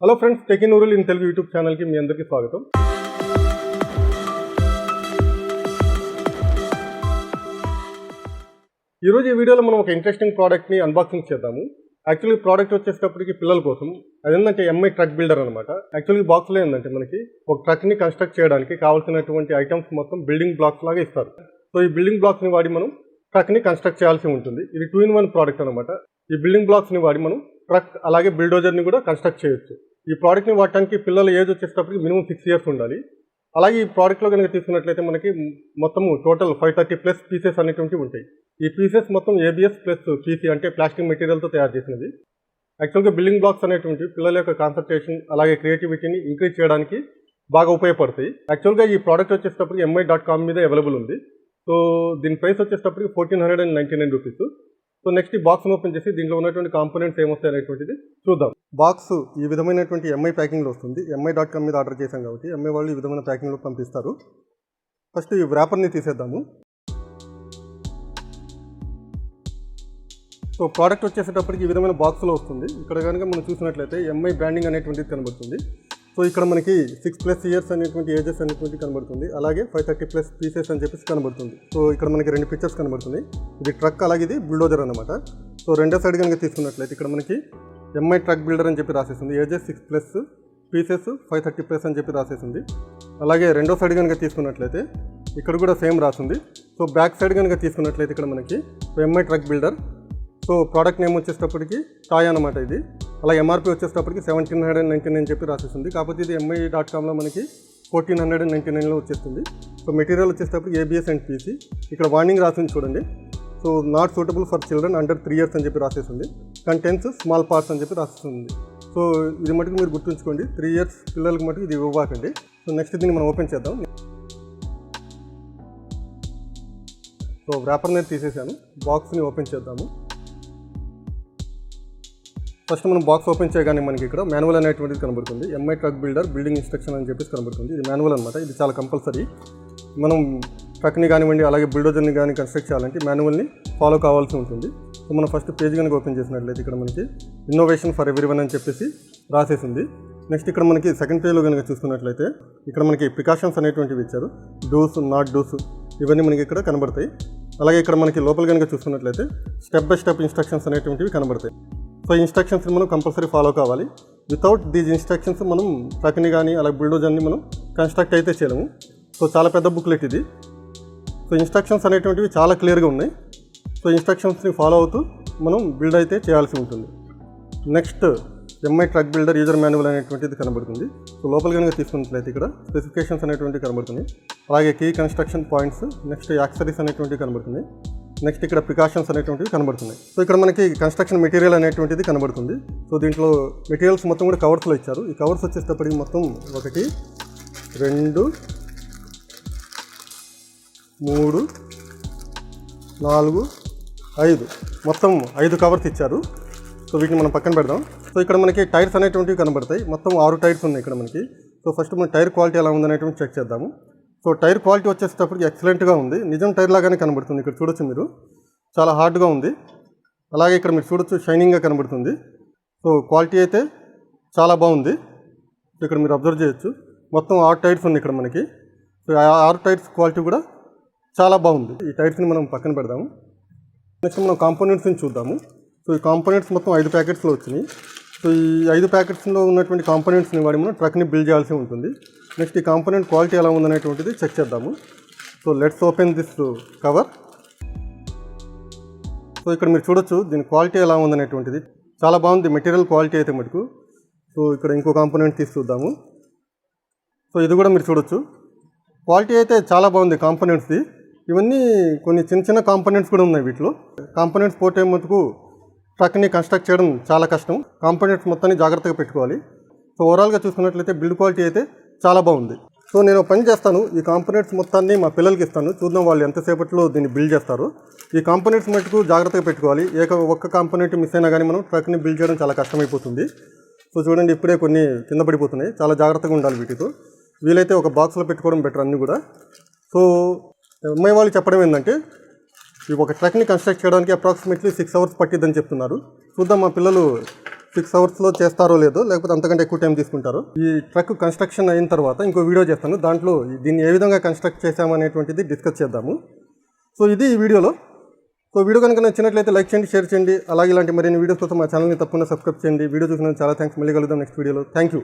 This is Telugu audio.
Hello friends, techie Noorul in Telugu YouTube ఛానల్కి మీ అందరికీ స్వాగతం. ఈరోజు ఈ వీడియోలో మనం ఒక ఇంట్రెస్టింగ్ ప్రోడక్ట్ని అన్బాక్సింగ్ చేద్దాము. యాక్చువల్లీ ప్రోడక్ట్ వచ్చేటప్పటికి పిల్లల కోసం. అదేంటంటే ఎంఐ ట్రక్ బిల్డర్ అనమాట. యాక్చువల్లీ బాక్స్లో ఏంటంటే మనకి ఒక ట్రక్ని కన్స్ట్రక్ట్ చేయడానికి కావాల్సినటువంటి ఐటమ్స్ మొత్తం బిల్డింగ్ బ్లాక్స్ లాగా ఇస్తారు. సో ఈ బిల్డింగ్ బ్లాక్స్ని వాడి మనం ట్రక్ని కన్స్ట్రక్ట్ చేయాల్సి ఉంటుంది. ఇది 2-in-1 ప్రోడక్ట్ అనమాట. ఈ బిల్డింగ్ బ్లాక్స్ని వాడి మనం ట్రక్ అలాగే బిల్డోజర్ని కూడా కన్స్ట్రక్ట్ చేయొచ్చు. ఈ ప్రోడక్ట్ని వాడటానికి పిల్లల ఏజ్ వచ్చేటప్పటికి మినిమం 6 years ఉండాలి. అలాగే ఈ ప్రోడక్ట్లో కనుక తీసుకున్నట్లయితే మనకి మొత్తము టోటల్ 530+ పీసెస్ అనేటువంటివి ఉంటాయి. ఈ పీసెస్ మొత్తం ABS ప్లస్ PC అంటే ప్లాస్టిక్ మెటీరియల్తో తయారు చేసినవి. యాక్చువల్గా బిల్డింగ్ బ్లాక్స్ అనేటువంటివి పిల్లల యొక్క కాన్సన్ట్రేషన్ అలాగే క్రియేటివిటీని ఇంక్రీజ్ చేయడానికి బాగా ఉపయోగపడతాయి. యాక్చువల్గా ఈ ప్రోడక్ట్ వచ్చేటప్పటికి mi.com మీద అవైలబుల్ ఉంది. సో దీని ప్రైస్ వచ్చేటప్పటికి 1499 రూపీస్. సో నెక్స్ట్ ఈ బాక్స్ని ఓపెన్ చేసి దీంట్లో ఉన్నటువంటి కాంపోనెంట్స్ ఏమొస్తాయి అనేటువంటిది చూద్దాం. బాక్స్ ఈ విధమైనటువంటి ఎంఐ ప్యాకింగ్లో వస్తుంది. mi.com మీద ఆర్డర్ చేశాం కాబట్టి ఎంఐ వాళ్ళు ఈ విధమైన ప్యాకింగ్లో పంపిస్తారు. ఫస్ట్ ఈ వ్రాపర్ని తీసేద్దాము. సో ప్రోడక్ట్ వచ్చేసేటప్పటికి ఈ విధమైన బాక్స్లో వస్తుంది. ఇక్కడ కనుక మనం చూసినట్లయితే ఎంఐ బ్రాండింగ్ అనేటువంటిది కనబడుతుంది. సో ఇక్కడ మనకి 6+ years అనేటువంటి ఏజెస్ అనేటువంటి కనబడుతుంది. అలాగే 530+ పీసెస్ అని చెప్పేసి కనబడుతుంది. సో ఇక్కడ మనకి 2 పిక్చర్స్ కనబడుతున్నాయి. ఇది ట్రక్ అలాగే ఇది బుల్డోజర్ అనమాట. సో రెండో సైడ్ కనుక తీసుకున్నట్లయితే ఇక్కడ మనకి ఎంఐ ట్రక్ బిల్డర్ అని చెప్పి రాసేస్తుంది. ఏజెస్ 6+, పీసెస్ 530+ అని చెప్పి రాసేసింది. అలాగే రెండో సైడ్ కనుక తీసుకున్నట్లయితే ఇక్కడ కూడా సేమ్ రాసింది. సో బ్యాక్ సైడ్ కనుక తీసుకున్నట్లయితే ఇక్కడ మనకి MI truck builder. So product name వచ్చేటప్పటికి టాయ్ అనమాట ఇది. అలా MRP వచ్చేటప్పటికి 1799 అని చెప్పి రాసేస్తుంది. కాకపోతే ఇది mi.comలో మనకి 1499లో వచ్చేస్తుంది. సో మెటీరియల్ వచ్చేటప్పటికి ABS అండ్ PC. ఇక్కడ వార్నింగ్ రాసింది చూడండి. So not suitable for children under 3 years అని చెప్పి రాసేస్తుంది. కంటెంట్స్ స్మాల్ పార్ట్స్ అని చెప్పి రాసేస్తుంది. సో ఇది మటుకు మీరు గుర్తుంచుకోండి, 3 years పిల్లలకి మటుకు ఇది ఇవ్వకండి. సో నెక్స్ట్ దీన్ని మనం ఓపెన్ చేద్దాం. సో వ్రాపర్ని తీసేసాను. బాక్స్ని ఓపెన్ చేద్దాము. ఫస్ట్ మనం బాక్స్ ఓపెన్ చేయగానే మనకి ఇక్కడ మాన్యువల్ అనేటువంటిది కనబడుతుంది. MI truck builder building instruction అని చెప్పేసి కనబడుతుంది. ఇది మాన్యువల్ అనమాట. ఇది చాలా కంపల్సరీ. మనం ట్రక్ని కానివ్వండి అలాగే బిల్డోజర్ని కానీ కన్స్ట్రక్ట్ చేయాలంటే మాన్యువల్ని ఫాలో కావాల్సి ఉంటుంది. సో మనం ఫస్ట్ పేజ్ కనుక ఓపెన్ చేసినట్లయితే ఇక్కడ మనకి ఇన్నోవేషన్ ఫర్ ఎవ్రీవన్ అని చెప్పేసి రాసేసింది. నెక్స్ట్ ఇక్కడ మనకి సెకండ్ పేజ్లో కనుక చూసుకున్నట్లయితే ఇక్కడ మనకి ప్రికాషన్స్ అనేటువంటివి ఇచ్చారు. డూస్, నాట్ డూస్ ఇవన్నీ మనకి ఇక్కడ కనబడతాయి. అలాగే ఇక్కడ మనకి లోపల కనుక చూసుకున్నట్లయితే స్టెప్ బై స్టెప్ ఇన్స్ట్రక్షన్స్ అనేటువంటివి కనబడతాయి. సో ఇన్స్ట్రక్షన్స్ని మనం కంపల్సరీ ఫాలో కావాలి. వితౌట్ దీస్ ఇన్స్ట్రక్షన్స్ మనం ట్రక్ని కానీ అలాగే బుల్డోజర్ని మనం కన్స్ట్రక్ట్ అయితే చేయలేము. సో చాలా పెద్ద బుక్లెట్ ఇది. సో ఇన్స్ట్రక్షన్స్ అనేటువంటివి చాలా క్లియర్గా ఉన్నాయి. సో ఇన్స్ట్రక్షన్స్ని ఫాలో అవుతూ మనం బిల్డ్ అయితే చేయాల్సి ఉంటుంది. Next MI truck builder user manual అనేటువంటిది కనబడుతుంది. సో లోపల కనుక తీసుకున్నట్లయితే ఇక్కడ స్పెసిఫికేషన్స్ అనేటువంటివి కనబడుతున్నాయి. అలాగే key construction points, next accessories అనేటువంటివి కనబడుతున్నాయి. నెక్స్ట్ ఇక్కడ ప్రికాషన్స్ అనేటువంటివి కనబడుతున్నాయి. సో ఇక్కడ మనకి కన్స్ట్రక్షన్ మెటీరియల్ అనేటువంటిది కనబడుతుంది. సో దీంట్లో మెటీరియల్స్ మొత్తం కూడా కవర్స్లో ఇచ్చారు. ఈ కవర్స్ వచ్చేటప్పటికి మొత్తం 1, 2, 3, 4, 5 మొత్తం 5 కవర్స్ ఇచ్చారు. సో వీటిని మనం పక్కన పెడదాం. సో ఇక్కడ మనకి టైర్స్ అనేటువంటివి కనబడతాయి. మొత్తం 6 టైర్స్ ఉన్నాయి ఇక్కడ మనకి. సో ఫస్ట్ మనం టైర్ క్వాలిటీ ఎలా ఉందనేటువంటి చెక్ చేద్దాము. సో టైర్ క్వాలిటీ వచ్చేటప్పటికి ఎక్సలెంట్గా ఉంది. నిజం టైర్ లాగానే కనబడుతుంది. ఇక్కడ చూడొచ్చు మీరు, చాలా హార్డ్గా ఉంది. అలాగే ఇక్కడ మీరు చూడొచ్చు షైనింగ్గా కనబడుతుంది. సో క్వాలిటీ అయితే చాలా బాగుంది. ఇక్కడ మీరు అబ్జర్వ్ చేయొచ్చు. మొత్తం 6 టైర్స్ ఉన్నాయి ఇక్కడ మనకి. సో 6 టైర్స్ క్వాలిటీ కూడా చాలా బాగుంది. ఈ టైర్స్ని మనం పక్కన పెడదాము. నెక్స్ట్ మనం కాంపోనెంట్స్ని చూద్దాము. సో ఈ కాంపోనెంట్స్ మొత్తం 5 ప్యాకెట్స్లో వచ్చినాయి. సో ఈ 5 ప్యాకెట్స్లో ఉన్నటువంటి కాంపోనెంట్స్ని వాడి మనం ట్రక్ని బిల్డ్ చేయాల్సి ఉంటుంది. నెక్స్ట్ ఈ కాంపోనెంట్ క్వాలిటీ ఎలా ఉందనేటువంటిది చెక్ చేద్దాము. So let's open this cover. So ఇక్కడ మీరు చూడొచ్చు దీని క్వాలిటీ ఎలా ఉందనేటువంటిది. చాలా బాగుంది మెటీరియల్ క్వాలిటీ అయితే మటుకు. సో ఇక్కడ ఇంకో కాంపోనెంట్ తీసి చూద్దాము. సో ఇది కూడా మీరు చూడొచ్చు, క్వాలిటీ అయితే చాలా బాగుంది కాంపోనెంట్స్ది. ఇవన్నీ కొన్ని చిన్న చిన్న కాంపోనెంట్స్ కూడా ఉన్నాయి వీటిలో. కాంపోనెంట్స్ పోతే మటుకు ట్రక్ని కన్స్ట్రక్ట్ చేయడం చాలా కష్టం. కాంపోనెంట్స్ మొత్తాన్ని జాగ్రత్తగా పెట్టుకోవాలి. సో ఓవరాల్గా చూసుకున్నట్లయితే బిల్డ్ క్వాలిటీ అయితే చాలా బాగుంది. సో నేను పని చేస్తాను, ఈ కాంపోనెంట్స్ మొత్తాన్ని మా పిల్లలకి ఇస్తాను. చూద్దాం వాళ్ళు ఎంతసేపట్లో దీన్ని బిల్డ్ చేస్తారు. ఈ కాంపోనెంట్స్ మటుకు జాగ్రత్తగా పెట్టుకోవాలి. ఒక్క కాంపోనెంట్ మిస్ అయినా కానీ మనం ట్రక్ని బిల్డ్ చేయడం చాలా కష్టమైపోతుంది. సో చూడండి ఇప్పుడే కొన్ని కింద పడిపోతున్నాయి. చాలా జాగ్రత్తగా ఉండాలి వీటితో. వీలైతే ఒక బాక్స్లో పెట్టుకోవడం బెటర్ అన్నీ కూడా. సో ఎంఐ వాళ్ళు చెప్పడం ఏంటంటే ఈ ఒక ట్రక్ని కన్స్ట్రక్ట్ చేయడానికి అప్రాక్సిమేట్లీ 6 hours పట్టిద్దని చెప్తున్నారు. చూద్దాం మా పిల్లలు 6 అవర్స్లో చేస్తారో లేదో, లేకపోతే అంతకంటే ఎక్కువ టైం తీసుకుంటారు. ఈ ట్రక్ కన్స్ట్రక్షన్ అయిన తర్వాత ఇంకో వీడియో చేస్తాను, దాంట్లో దీన్ని ఏ విధంగా కన్స్ట్రక్ట్ చేసామనేటువంటిది డిస్కస్ చేద్దాము. సో ఇది ఈ వీడియోలో. సో వీడియో కనుక నచ్చినట్లయితే లైక్ చేయండి, షేర్ చేయండి. అలాగే ఇలాంటి మరిన్ని వీడియోస్ కోసం మా ఛానల్ని తప్పకుండా సబ్స్క్రైబ్ చేయండి. వీడియో చూసినందుకు చాలా థ్యాంక్స్. మళ్ళీ కలుద్దాం నెక్స్ట్ వీడియోలో. Thank you.